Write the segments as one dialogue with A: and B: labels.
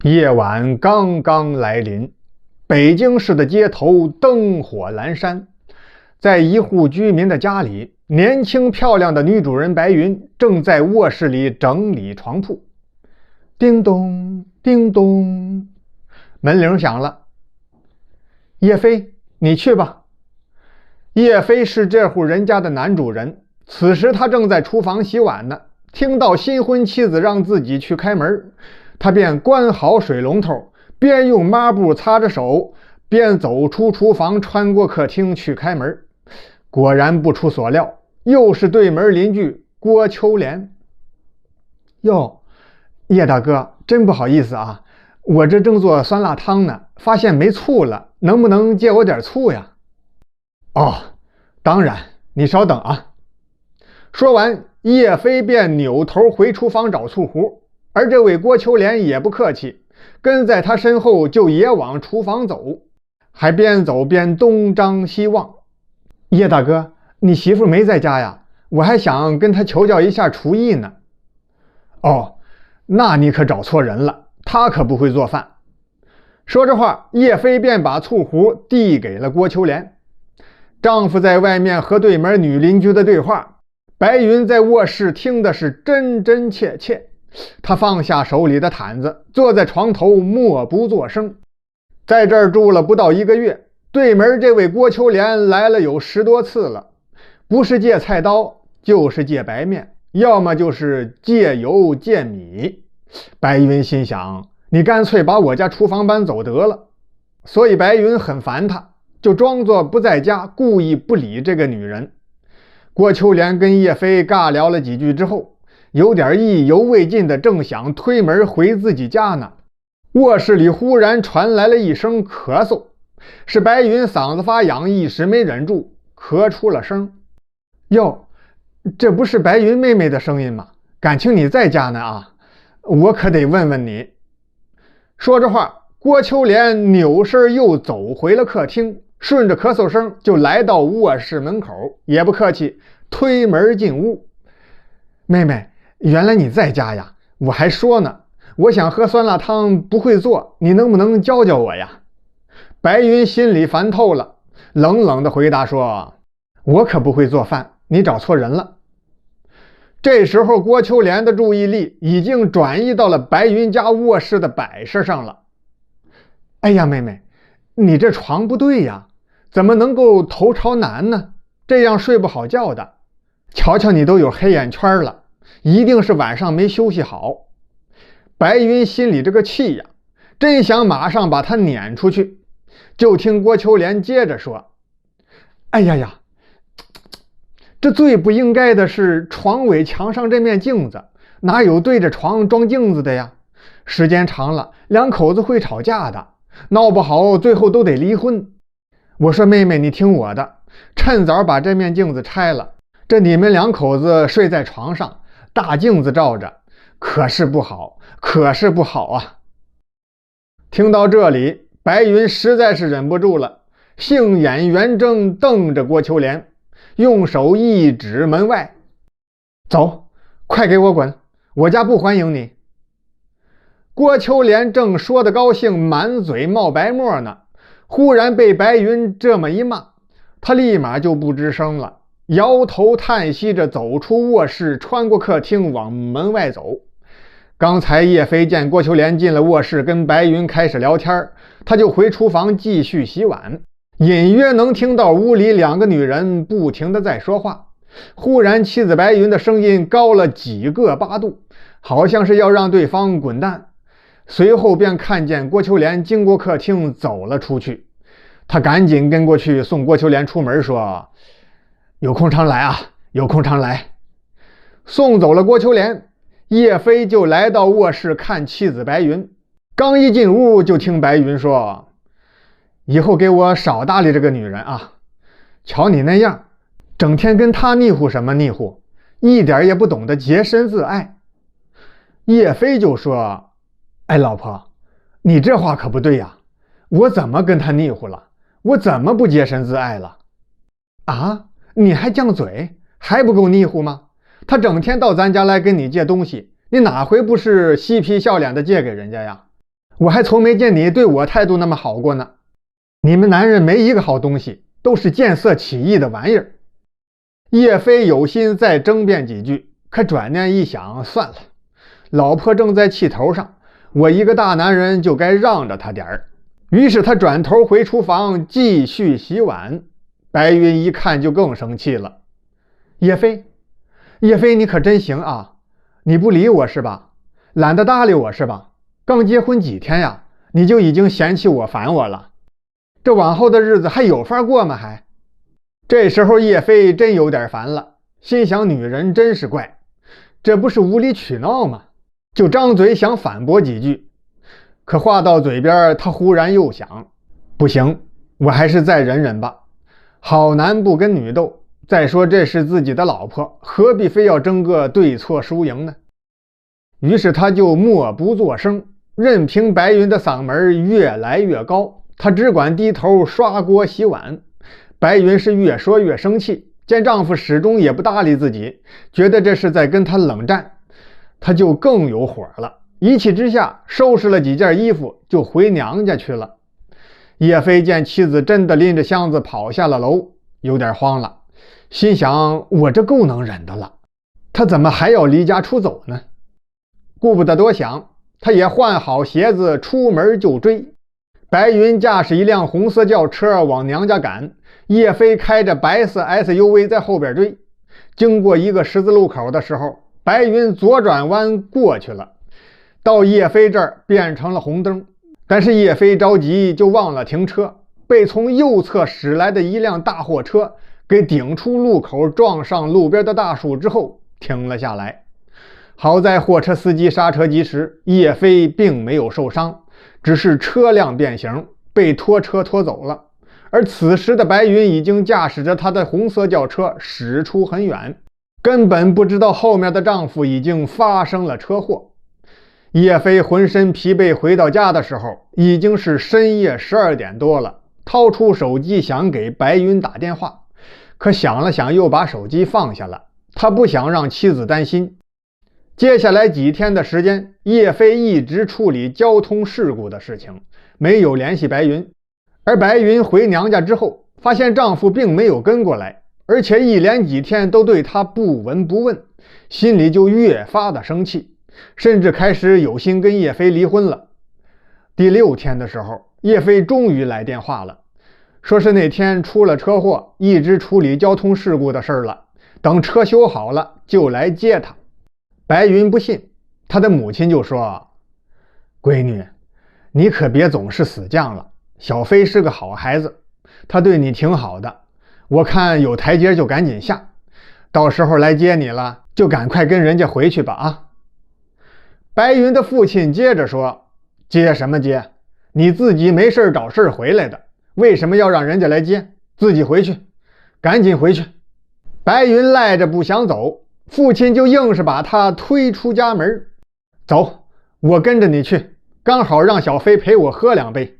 A: 夜晚刚刚来临，北京市的街头灯火阑珊。在一户居民的家里，年轻漂亮的女主人白云正在卧室里整理床铺。叮咚叮咚，门铃响了。叶飞，你去吧。叶飞是这户人家的男主人，此时他正在厨房洗碗呢。听到新婚妻子让自己去开门，他便关好水龙头，边用抹布擦着手，边走出厨房，穿过客厅去开门。果然不出所料，又是对门邻居郭秋莲。哟，叶大哥，真不好意思啊，我这正做酸辣汤呢，发现没醋了，能不能借我点醋呀？哦，当然，你稍等啊。说完，叶飞便扭头回厨房找醋壶，而这位郭秋莲也不客气，跟在他身后就也往厨房走，还边走边东张西望。叶大哥，你媳妇没在家呀？我还想跟她求教一下厨艺呢。哦，那你可找错人了，她可不会做饭。说着话，叶飞便把醋壶递给了郭秋莲。丈夫在外面和对门女邻居的对话，白云在卧室听的是真真切切。她放下手里的毯子，坐在床头默不作声。在这儿住了不到1个月，对门这位郭秋莲来了有10多次了，不是借菜刀，就是借白面，要么就是借油借米。白云心想，你干脆把我家厨房搬走得了。所以白云很烦他，就装作不在家，故意不理这个女人。郭秋莲跟叶飞尬聊了几句之后，有点意犹未尽的正想推门回自己家呢，卧室里忽然传来了一声咳嗽，是白云嗓子发痒，一时没忍住咳出了声。哟，这不是白云妹妹的声音吗？感情你在家呢啊，我可得问问你。说着话，郭秋莲扭身又走回了客厅，顺着咳嗽声就来到卧室门口，也不客气，推门进屋。妹妹，原来你在家呀，我还说呢，我想喝酸辣汤不会做，你能不能教教我呀？白云心里烦透了，冷冷地回答说，我可不会做饭，你找错人了。这时候郭秋莲的注意力已经转移到了白云家卧室的摆设上了。哎呀妹妹，你这床不对呀，怎么能够头朝南呢？这样睡不好觉的。瞧瞧你都有黑眼圈了，一定是晚上没休息好。白云心里这个气呀，真想马上把他撵出去。就听郭秋莲接着说，哎呀呀，这最不应该的是床尾墙上这面镜子，哪有对着床装镜子的呀？时间长了，两口子会吵架的，闹不好最后都得离婚。我说妹妹，你听我的，趁早把这面镜子拆了，这你们两口子睡在床上，大镜子照着，可是不好，可是不好啊。听到这里，白云实在是忍不住了，杏眼圆睁瞪着郭秋莲，用手一指门外，走，快给我滚，我家不欢迎你。郭秋莲正说得高兴，满嘴冒白沫呢，忽然被白云这么一骂，他立马就不吱声了，摇头叹息着走出卧室，穿过客厅往门外走。刚才叶飞见郭秋莲进了卧室，跟白云开始聊天，他就回厨房继续洗碗，隐约能听到屋里2个女人不停地在说话。忽然妻子白云的声音高了几个8度，好像是要让对方滚蛋。随后便看见郭秋莲经过客厅走了出去，他赶紧跟过去送郭秋莲出门，说，有空常来啊，有空常来。送走了郭秋莲，叶飞就来到卧室看妻子白云。刚一进屋就听白云说，以后给我少搭理这个女人啊，瞧你那样，整天跟她腻乎什么腻乎，一点也不懂得洁身自爱。叶飞就说，哎老婆，你这话可不对呀，我怎么跟她腻乎了？我怎么不洁身自爱了？啊，你还犟嘴，还不够腻乎吗？他整天到咱家来跟你借东西，你哪回不是嬉皮笑脸的借给人家呀？我还从没见你对我态度那么好过呢。你们男人没一个好东西，都是见色起意的玩意儿。”叶飞有心再争辩几句，可转念一想，算了，老婆正在气头上，我一个大男人就该让着她点儿。于是他转头回厨房继续洗碗。白云一看就更生气了：“叶飞，叶飞，你可真行啊！你不理我是吧？懒得搭理我是吧？刚结婚几天呀，你就已经嫌弃我烦我了？这往后的日子还有法过吗？还？”这时候叶飞真有点烦了，心想女人真是怪，这不是无理取闹吗？就张嘴想反驳几句，可话到嘴边，他忽然又想：不行，我还是再忍忍吧。好男不跟女斗，再说这是自己的老婆，何必非要争个对错输赢呢？于是他就默不作声，任凭白云的嗓门越来越高，他只管低头刷锅洗碗。白云是越说越生气，见丈夫始终也不搭理自己，觉得这是在跟他冷战，他就更有火了。一气之下，收拾了几件衣服就回娘家去了。叶飞见妻子真的拎着箱子跑下了楼，有点慌了，心想：我这够能忍的了，他怎么还要离家出走呢？顾不得多想，他也换好鞋子出门就追。白云驾驶一辆红色轿车往娘家赶，叶飞开着白色 SUV 在后边追。经过一个十字路口的时候，白云左转弯过去了，到叶飞这儿变成了红灯，但是叶飞着急就忘了停车，被从右侧驶来的一辆大货车给顶出路口，撞上路边的大树之后停了下来。好在货车司机刹车及时，叶飞并没有受伤，只是车辆变形，被拖车拖走了。而此时的白云已经驾驶着她的红色轿车驶出很远，根本不知道后面的丈夫已经发生了车祸。叶飞浑身疲惫回到家的时候，已经是深夜12点多了，掏出手机想给白云打电话，可想了想又把手机放下了，他不想让妻子担心。接下来几天的时间，叶飞一直处理交通事故的事情，没有联系白云。而白云回娘家之后，发现丈夫并没有跟过来，而且一连几天都对她不闻不问，心里就越发的生气，甚至开始有心跟叶飞离婚了。第6天的时候，叶飞终于来电话了，说是那天出了车祸，一直处理交通事故的事了，等车修好了就来接她。白云不信，她的母亲就说：“闺女，你可别总是死犟了，小飞是个好孩子，他对你挺好的，我看有台阶就赶紧下，到时候来接你了，就赶快跟人家回去吧啊。”白云的父亲接着说：“接什么接？你自己没事找事回来的，为什么要让人家来接？自己回去，赶紧回去。”白云赖着不想走，父亲就硬是把他推出家门：“走，我跟着你去，刚好让小飞陪我喝2杯。”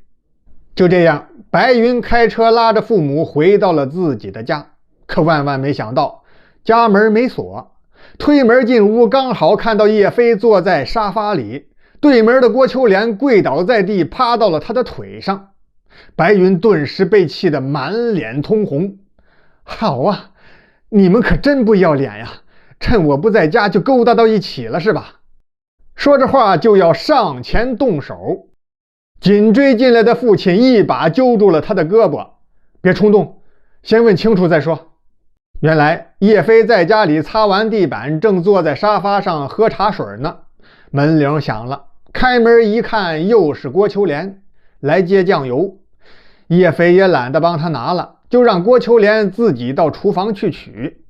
A: 就这样，白云开车拉着父母回到了自己的家，可万万没想到，家门没锁，推门进屋，刚好看到叶飞坐在沙发里，对门的郭秋莲跪倒在地，趴到了他的腿上。白云顿时被气得满脸通红：“好啊，你们可真不要脸呀！趁我不在家就勾搭到一起了是吧？”说着话就要上前动手，紧追进来的父亲一把揪住了他的胳膊：“别冲动，先问清楚再说。”原来叶飞在家里擦完地板，正坐在沙发上喝茶水呢。门铃响了，开门一看，又是郭秋莲来接酱油。叶飞也懒得帮他拿了，就让郭秋莲自己到厨房去取。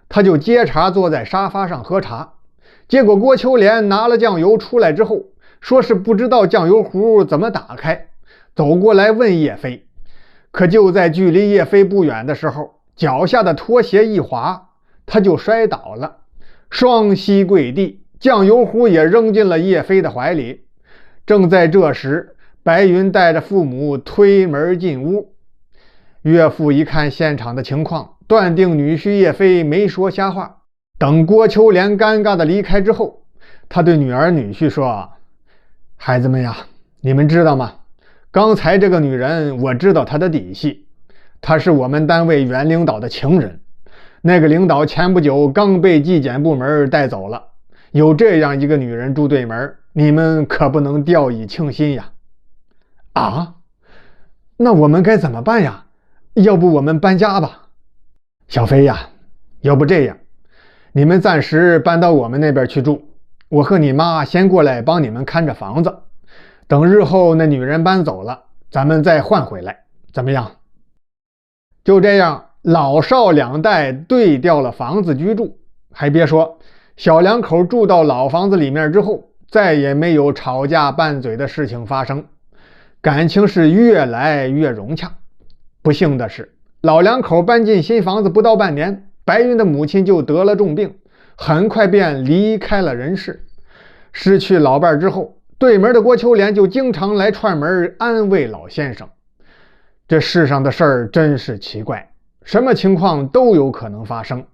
A: 他就接茬坐在沙发上喝茶。结果郭秋莲拿了酱油出来之后，说是不知道酱油壶怎么打开，走过来问叶飞。可就在距离叶飞不远的时候，脚下的拖鞋一滑，他就摔倒了，双膝跪地，酱油壶也扔进了叶飞的怀里。正在这时，白云带着父母推门进屋。岳父一看现场的情况，断定女婿叶飞没说瞎话。等郭秋莲尴尬的离开之后，他对女儿女婿说：“孩子们呀，你们知道吗？刚才这个女人，我知道她的底细，她是我们单位原领导的情人。那个领导前不久刚被纪检部门带走了，有这样一个女人住对门，你们可不能掉以轻心呀！啊？那我们该怎么办呀？要不我们搬家吧？小飞呀，要不这样，你们暂时搬到我们那边去住，我和你妈先过来帮你们看着房子，等日后那女人搬走了，咱们再换回来，怎么样？就这样，老少两代对调了房子居住。还别说，小两口住到老房子里面之后，再也没有吵架拌嘴的事情发生，感情是越来越融洽。不幸的是，老两口搬进新房子不到半年，白云的母亲就得了重病，很快便离开了人世。失去老伴之后，对门的郭秋莲就经常来串门安慰老先生。这世上的事儿真是奇怪，什么情况都有可能发生。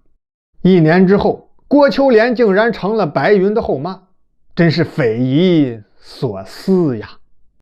A: 1年之后，郭秋莲竟然成了白云的后妈，真是匪夷所思呀。